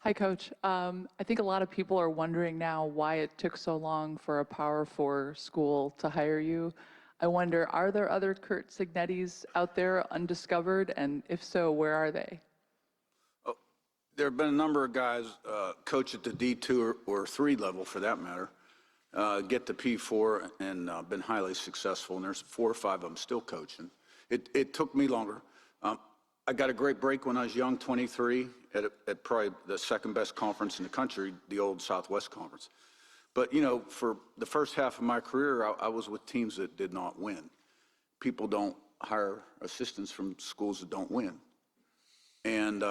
Hi, Coach. I think a lot of people are wondering now why it took so long for a Power Four school to hire you. I wonder, are there other Curt Cignettis out there undiscovered? And if so, where are they? Oh, there have been a number of guys coach at the D2 or 3 level, for that matter, get to P4 and been highly successful. And there's 4 or 5 of them still coaching. It took me longer. I got a great break when I was young, 23, at probably the second best conference in the country, the old Southwest Conference. But, you know, for the first half of my career, I was with teams that did not win. People don't hire assistants from schools that don't win. And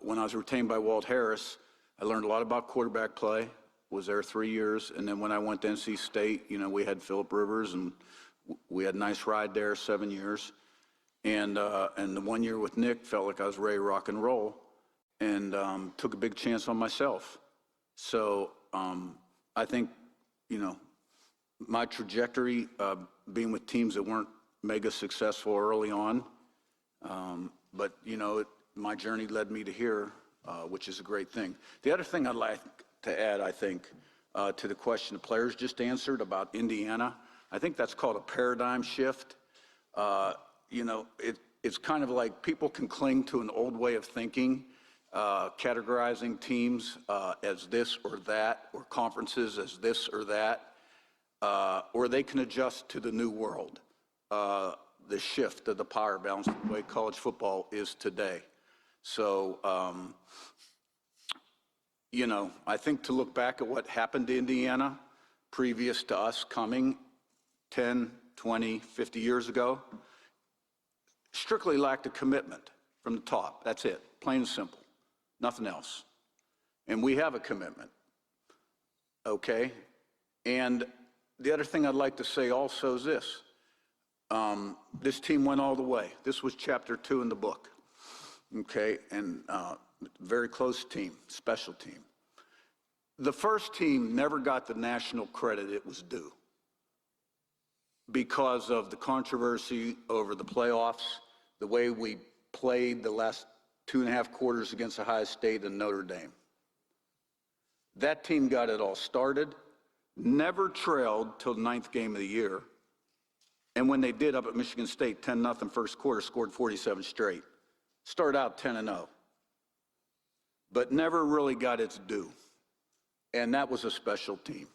when I was retained by Walt Harris, I learned a lot about quarterback play, was there 3 years. And then when I went to NC State, you know, we had Phillip Rivers, and we had a nice ride there, 7 years. And the 1 year with Nick felt like I was ready to rock and roll, and took a big chance on myself. So I think, you know, my trajectory, being with teams that weren't mega successful early on, but, you know, my journey led me to here, which is a great thing. The other thing I'd like to add, I think, to the question the players just answered about Indiana, I think that's called a paradigm shift. You know, it's kind of like people can cling to an old way of thinking, categorizing teams as this or that, or conferences as this or that, or they can adjust to the new world, the shift of the power balance, the way college football is today. So, you know, I think to look back at what happened to Indiana previous to us coming 10, 20, 50 years ago, strictly lacked a commitment from the top. That's it, plain and simple, nothing else. And we have a commitment, okay? And the other thing I'd like to say also is this. This team went all the way. This was chapter 2 in the book, okay? And very close team, special team. The first team never got the national credit it was due because of the controversy over the playoffs, the way we played the last 2.5 quarters against Ohio State and Notre Dame. That team got it all started, never trailed till the 9th game of the year. And when they did up at Michigan State, 10-0 first quarter, scored 47 straight. Started out 10-0, but never really got its due. And that was a special team.